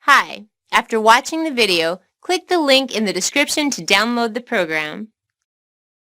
Hi, after watching the video, click the link in the description to download the program.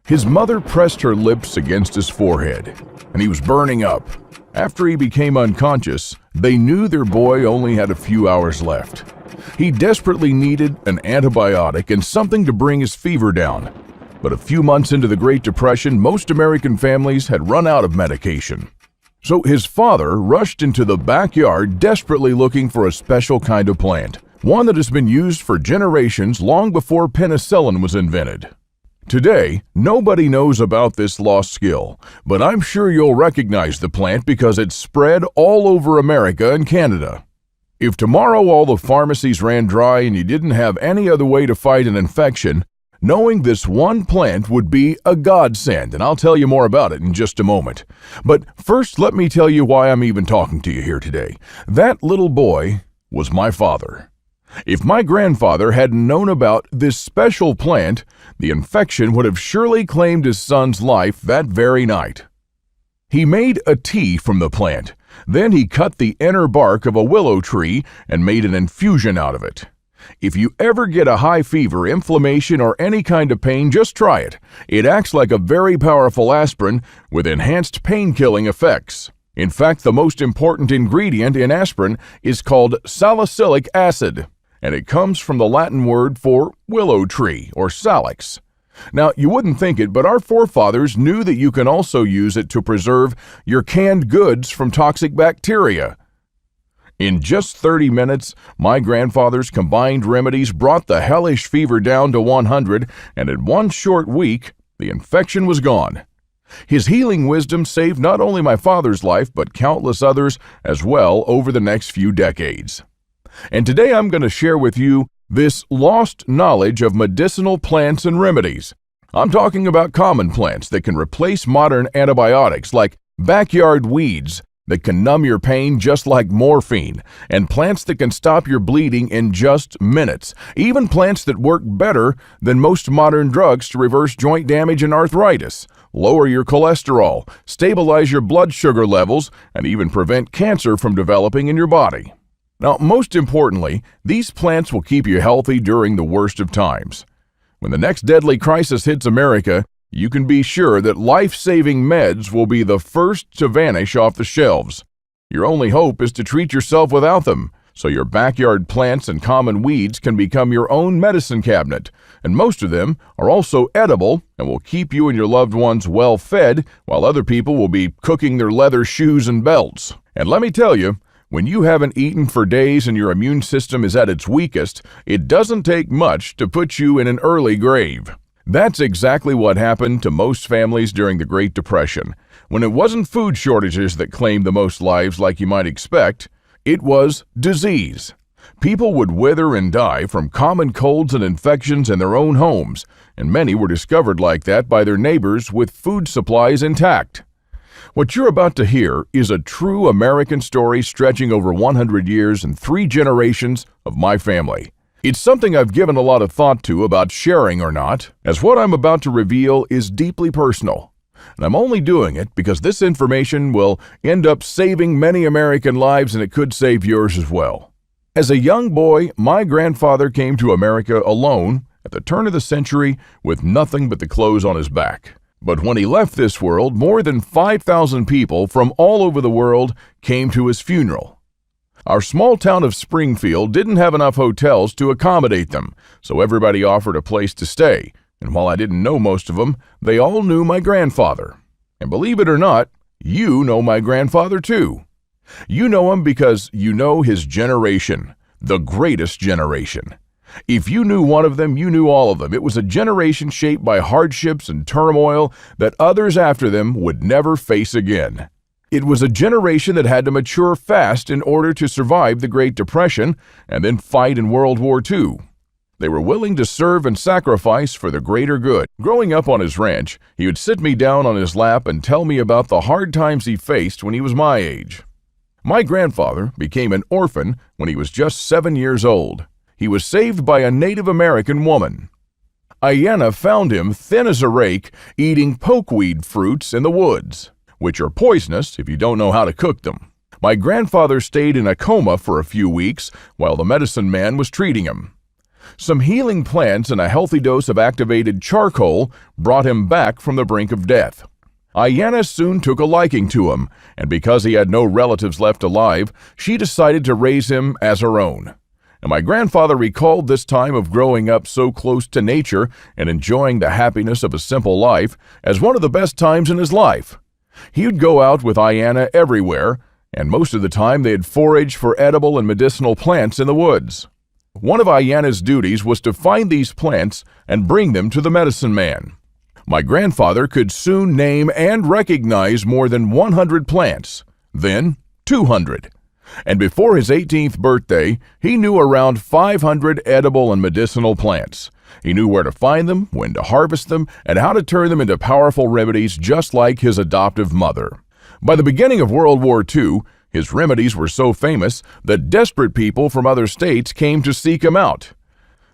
His mother pressed her lips against his forehead, and he was burning up. After he became unconscious, they knew their boy only had a few hours left. He desperately needed an antibiotic and something to bring his fever down. But a few months into the Great Depression, most American families had run out of medication. So his father rushed into the backyard desperately looking for a special kind of plant, one that has been used for generations long before penicillin was invented. Today, nobody knows about this lost skill, but I'm sure you'll recognize the plant because it's spread all over America and Canada. If tomorrow all the pharmacies ran dry and you didn't have any other way to fight an infection, knowing this one plant would be a godsend, and I'll tell you more about it in just a moment. But first, let me tell you why I'm even talking to you here today. That little boy was my father. If my grandfather hadn't known about this special plant, the infection would have surely claimed his son's life that very night. He made a tea from the plant. Then he cut the inner bark of a willow tree and made an infusion out of it. If you ever get a high fever, inflammation, or any kind of pain, just try it. It acts like a very powerful aspirin with enhanced pain-killing effects. In fact, the most important ingredient in aspirin is called salicylic acid, and it comes from the Latin word for willow tree, or salix. Now, you wouldn't think it, but our forefathers knew that you can also use it to preserve your canned goods from toxic bacteria. In just 30 minutes, my grandfather's combined remedies brought the hellish fever down to 100, and in one short week, the infection was gone. His healing wisdom saved not only my father's life, but countless others as well over the next few decades. And today I'm going to share with you this lost knowledge of medicinal plants and remedies. I'm talking about common plants that can replace modern antibiotics, like backyard weeds that can numb your pain just like morphine, and plants that can stop your bleeding in just minutes, even plants that work better than most modern drugs to reverse joint damage and arthritis, lower your cholesterol, stabilize your blood sugar levels, and even prevent cancer from developing in your body. Now, most importantly, these plants will keep you healthy during the worst of times. When the next deadly crisis hits America, you can be sure that life-saving meds will be the first to vanish off the shelves. Your only hope is to treat yourself without them, so your backyard plants and common weeds can become your own medicine cabinet, and most of them are also edible and will keep you and your loved ones well fed, while other people will be cooking their leather shoes and belts. And let me tell you, when you haven't eaten for days and your immune system is at its weakest, it doesn't take much to put you in an early grave. That's exactly what happened to most families during the Great Depression. When it wasn't food shortages that claimed the most lives like you might expect, it was disease. People would wither and die from common colds and infections in their own homes, and many were discovered like that by their neighbors with food supplies intact. What you're about to hear is a true American story stretching over 100 years and 3 generations of my family. It's something I've given a lot of thought to about sharing or not, as what I'm about to reveal is deeply personal. And I'm only doing it because this information will end up saving many American lives, and it could save yours as well. As a young boy, my grandfather came to America alone at the turn of the century with nothing but the clothes on his back. But when he left this world, more than 5,000 people from all over the world came to his funeral. Our small town of Springfield didn't have enough hotels to accommodate them, so everybody offered a place to stay, and while I didn't know most of them, they all knew my grandfather. And believe it or not, you know my grandfather too. You know him because you know his generation, the greatest generation. If you knew one of them, you knew all of them. It was a generation shaped by hardships and turmoil that others after them would never face again. It was a generation that had to mature fast in order to survive the Great Depression and then fight in World War II. They were willing to serve and sacrifice for the greater good. Growing up on his ranch, he would sit me down on his lap and tell me about the hard times he faced when he was my age. My grandfather became an orphan when he was just 7 years old. He was saved by a Native American woman. Ayanna found him thin as a rake, eating pokeweed fruits in the woods, which are poisonous if you don't know how to cook them. My grandfather stayed in a coma for a few weeks while the medicine man was treating him. Some healing plants and a healthy dose of activated charcoal brought him back from the brink of death. Ayanna soon took a liking to him, and because he had no relatives left alive, she decided to raise him as her own. And my grandfather recalled this time of growing up so close to nature and enjoying the happiness of a simple life as one of the best times in his life. He would go out with Ayanna everywhere, and most of the time they'd forage for edible and medicinal plants in the woods. One of Ayanna's duties was to find these plants and bring them to the medicine man. My grandfather could soon name and recognize more than 100 plants, then 200. And before his 18th birthday, he knew around 500 edible and medicinal plants. He knew where to find them, when to harvest them, and how to turn them into powerful remedies just like his adoptive mother. By the beginning of World War II, his remedies were so famous that desperate people from other states came to seek him out.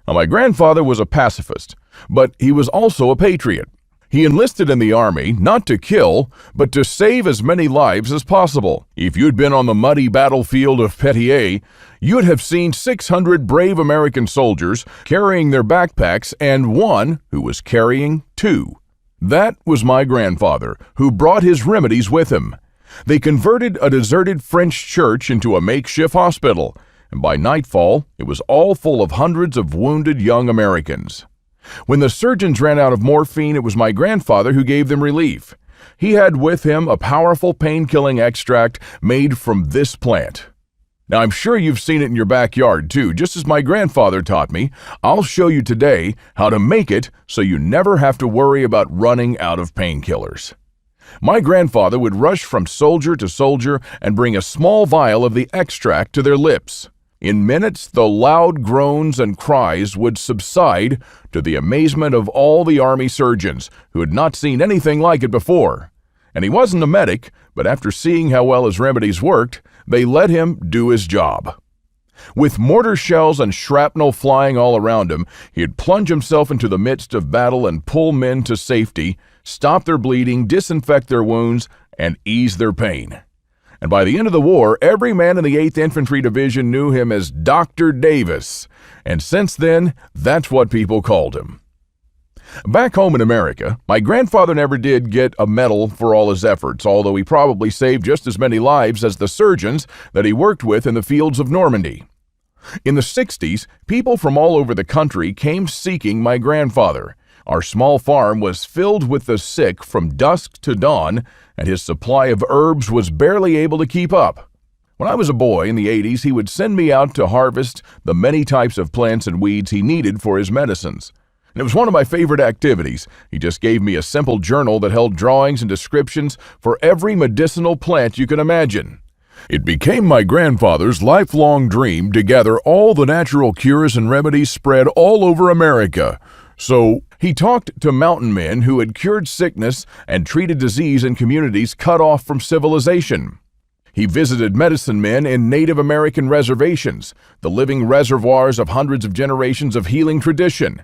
Now, my grandfather was a pacifist, but he was also a patriot. He enlisted in the army not to kill, but to save as many lives as possible. If you'd been on the muddy battlefield of Petier, you'd have seen 600 brave American soldiers carrying their backpacks and one who was carrying two. That was my grandfather, who brought his remedies with him. They converted a deserted French church into a makeshift hospital, and by nightfall, it was all full of hundreds of wounded young Americans. When the surgeons ran out of morphine, it was my grandfather who gave them relief. He had with him a powerful pain-killing extract made from this plant. Now, I'm sure you've seen it in your backyard, too. Just as my grandfather taught me, I'll show you today how to make it so you never have to worry about running out of painkillers. My grandfather would rush from soldier to soldier and bring a small vial of the extract to their lips. In minutes, the loud groans and cries would subside to the amazement of all the army surgeons who had not seen anything like it before. And he wasn't a medic, but after seeing how well his remedies worked, they let him do his job. With mortar shells and shrapnel flying all around him, he'd plunge himself into the midst of battle and pull men to safety, stop their bleeding, disinfect their wounds, and ease their pain. And by the end of the war, every man in the 8th Infantry Division knew him as Dr. Davis, and since then, that's what people called him. Back home in America, my grandfather never did get a medal for all his efforts, although he probably saved just as many lives as the surgeons that he worked with in the fields of Normandy. In the 60s, people from all over the country came seeking my grandfather. Our small farm was filled with the sick from dusk to dawn, and his supply of herbs was barely able to keep up. When I was a boy in the 80s, he would send me out to harvest the many types of plants and weeds he needed for his medicines. And it was one of my favorite activities. He just gave me a simple journal that held drawings and descriptions for every medicinal plant you can imagine. It became my grandfather's lifelong dream to gather all the natural cures and remedies spread all over America. So he talked to mountain men who had cured sickness and treated disease in communities cut off from civilization. He visited medicine men in Native American reservations, the living reservoirs of hundreds of generations of healing tradition.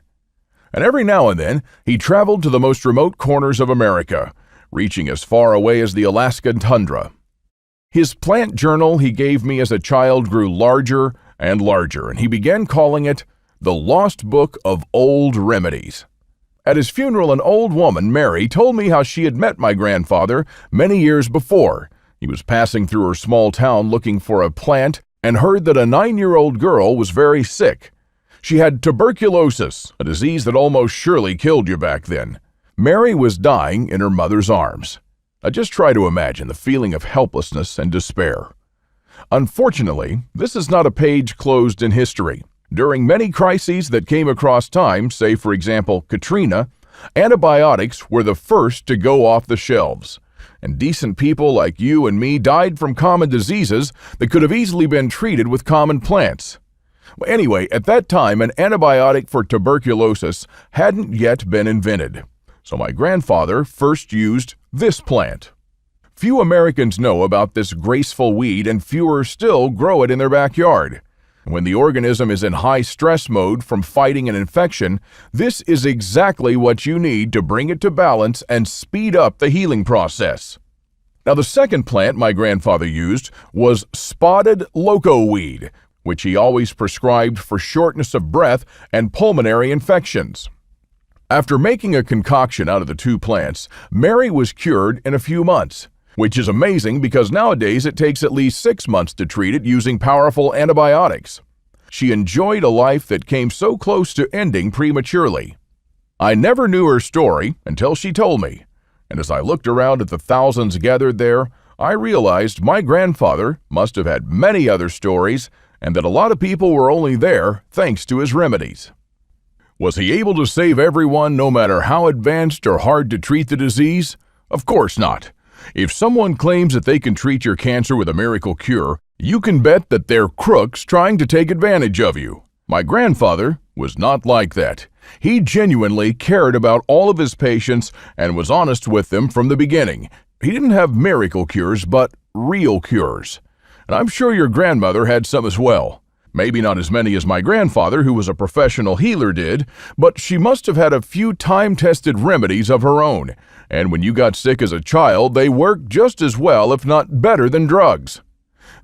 And every now and then, he traveled to the most remote corners of America, reaching as far away as the Alaskan tundra. His plant journal he gave me as a child grew larger and larger, and he began calling it the Lost Book of Old Remedies. At his funeral, an old woman, Mary, told me how she had met my grandfather many years before. He was passing through her small town looking for a plant and heard that a 9-year-old girl was very sick. She had tuberculosis, a disease that almost surely killed you back then. Mary was dying in her mother's arms. Now just try to imagine the feeling of helplessness and despair. Unfortunately, this is not a page closed in history. During many crises that came across time, say for example Katrina, antibiotics were the first to go off the shelves. And decent people like you and me died from common diseases that could have easily been treated with common plants. Anyway, at that time, an antibiotic for tuberculosis hadn't yet been invented. So my grandfather first used this plant. Few Americans know about this graceful weed, and fewer still grow it in their backyard. When the organism is in high stress mode from fighting an infection, this is exactly what you need to bring it to balance and speed up the healing process. Now, the second plant my grandfather used was spotted loco weed, which he always prescribed for shortness of breath and pulmonary infections. After making a concoction out of the two plants, Mary was cured in a few months, which is amazing because nowadays it takes at least 6 months to treat it using powerful antibiotics. She enjoyed a life that came so close to ending prematurely. I never knew her story until she told me, and as I looked around at the thousands gathered there, I realized my grandfather must have had many other stories and that a lot of people were only there thanks to his remedies. Was he able to save everyone no matter how advanced or hard to treat the disease? Of course not. If someone claims that they can treat your cancer with a miracle cure, you can bet that they're crooks trying to take advantage of you. My grandfather was not like that. He genuinely cared about all of his patients and was honest with them from the beginning. He didn't have miracle cures, but real cures. And I'm sure your grandmother had some as well. Maybe not as many as my grandfather, who was a professional healer, did, but she must have had a few time-tested remedies of her own. And when you got sick as a child, they worked just as well, if not better, than drugs.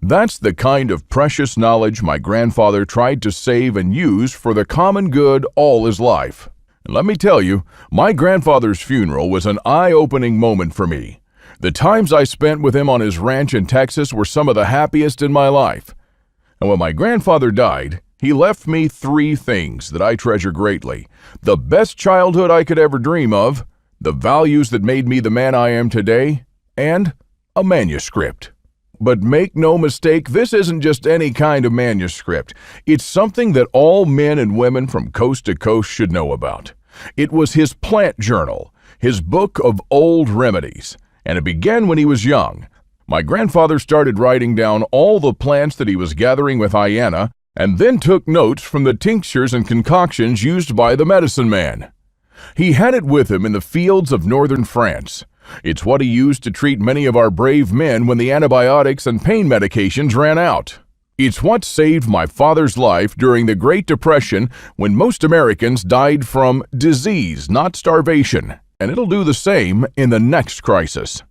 That's the kind of precious knowledge my grandfather tried to save and use for the common good all his life. And let me tell you, my grandfather's funeral was an eye-opening moment for me. The times I spent with him on his ranch in Texas were some of the happiest in my life. And when my grandfather died, he left me 3 things that I treasure greatly: the best childhood I could ever dream of, the values that made me the man I am today, and a manuscript. But make no mistake, this isn't just any kind of manuscript. It's something that all men and women from coast to coast should know about. It was his plant journal, his book of old remedies, and it began when he was young. My grandfather started writing down all the plants that he was gathering with Ayanna, and then took notes from the tinctures and concoctions used by the medicine man. He had it with him in the fields of northern France. It's what he used to treat many of our brave men when the antibiotics and pain medications ran out. It's what saved my father's life during the Great Depression when most Americans died from disease, not starvation, and it'll do the same in the next crisis.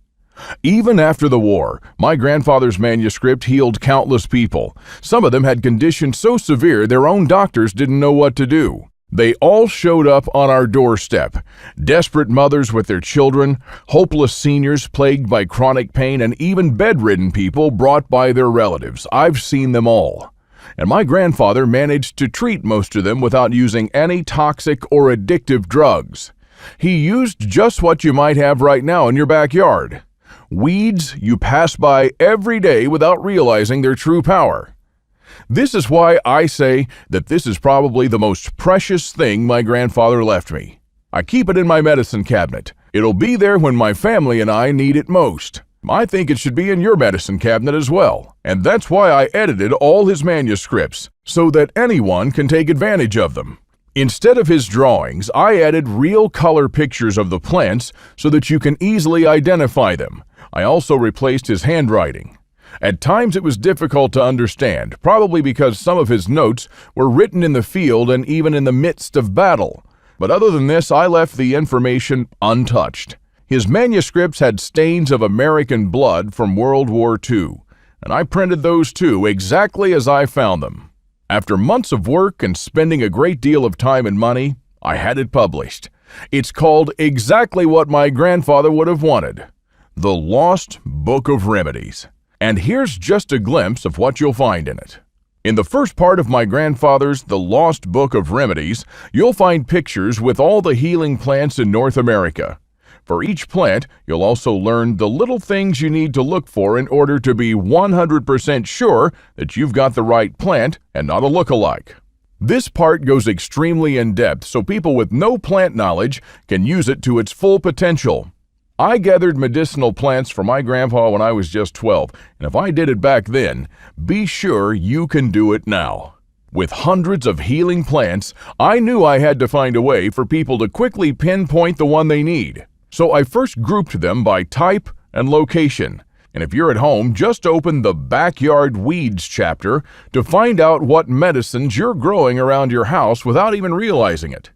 Even after the war, my grandfather's manuscript healed countless people. Some of them had conditions so severe their own doctors didn't know what to do. They all showed up on our doorstep. Desperate mothers with their children, hopeless seniors plagued by chronic pain, and even bedridden people brought by their relatives. I've seen them all. And my grandfather managed to treat most of them without using any toxic or addictive drugs. He used just what you might have right now in your backyard. Weeds you pass by every day without realizing their true power. This is why I say that this is probably the most precious thing my grandfather left me. I keep it in my medicine cabinet. It'll be there when my family and I need it most. I think it should be in your medicine cabinet as well. And that's why I edited all his manuscripts, so that anyone can take advantage of them. Instead of his drawings, I added real color pictures of the plants so that you can easily identify them. I also replaced his handwriting. At times it was difficult to understand, probably because some of his notes were written in the field and even in the midst of battle. But other than this, I left the information untouched. His manuscripts had stains of American blood from World War II, and I printed those too, exactly as I found them. After months of work and spending a great deal of time and money, I had it published. It's called exactly what my grandfather would have wanted: The Lost Book of Remedies. And here's just a glimpse of what you'll find in it. In the first part of my grandfather's The Lost Book of Remedies, you'll find pictures with all the healing plants in North America. For each plant, you'll also learn the little things you need to look for in order to be 100% sure that you've got the right plant and not a look-alike. This part goes extremely in-depth so people with no plant knowledge can use it to its full potential. I gathered medicinal plants for my grandpa when I was just 12, and if I did it back then, be sure you can do it now. With hundreds of healing plants, I knew I had to find a way for people to quickly pinpoint the one they need. So I first grouped them by type and location. And if you're at home, just open the Backyard Weeds chapter to find out what medicines you're growing around your house without even realizing it.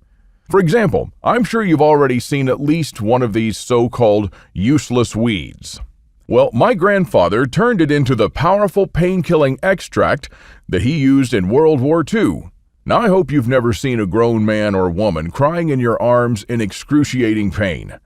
For example, I'm sure you've already seen at least one of these so-called useless weeds. Well, my grandfather turned it into the powerful pain-killing extract that he used in World War II. Now, I hope you've never seen a grown man or woman crying in your arms in excruciating pain.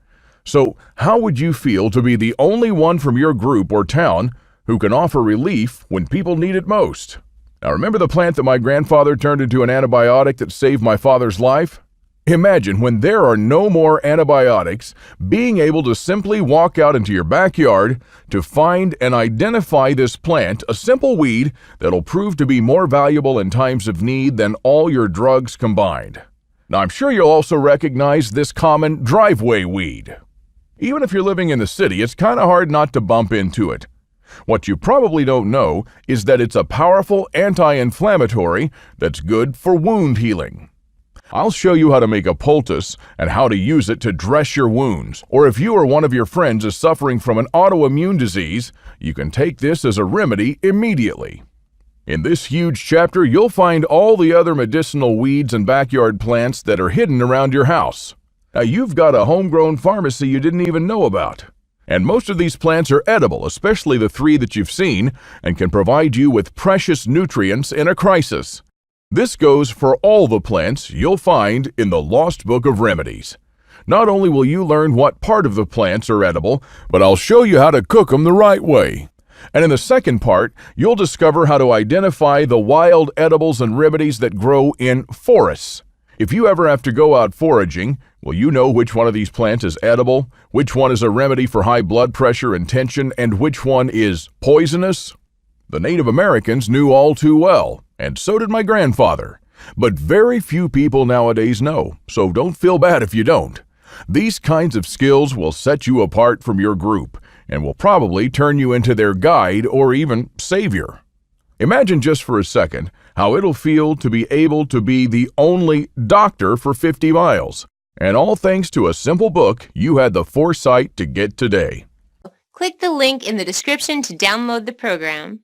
So, how would you feel to be the only one from your group or town who can offer relief when people need it most? Now, remember the plant that my grandfather turned into an antibiotic that saved my father's life? Imagine when there are no more antibiotics, being able to simply walk out into your backyard to find and identify this plant, a simple weed that'll prove to be more valuable in times of need than all your drugs combined. Now, I'm sure you'll also recognize this common driveway weed. Even if you're living in the city, it's kind of hard not to bump into it. What you probably don't know is that it's a powerful anti-inflammatory that's good for wound healing. I'll show you how to make a poultice and how to use it to dress your wounds. Or if you or one of your friends is suffering from an autoimmune disease, you can take this as a remedy immediately. In this huge chapter, you'll find all the other medicinal weeds and backyard plants that are hidden around your house. Now, you've got a homegrown pharmacy you didn't even know about. And most of these plants are edible, especially the 3 that you've seen, and can provide you with precious nutrients in a crisis. This goes for all the plants you'll find in the Lost Book of Remedies. Not only will you learn what part of the plants are edible, but I'll show you how to cook them the right way. And in the second part, you'll discover how to identify the wild edibles and remedies that grow in forests. If you ever have to go out foraging, will you know which one of these plants is edible, which one is a remedy for high blood pressure and tension, and which one is poisonous? The Native Americans knew all too well, and so did my grandfather. But very few people nowadays know, so don't feel bad if you don't. These kinds of skills will set you apart from your group, and will probably turn you into their guide or even savior. Imagine just for a second how it'll feel to be able to be the only doctor for 50 miles. And all thanks to a simple book you had the foresight to get today. Click the link in the description to download the program.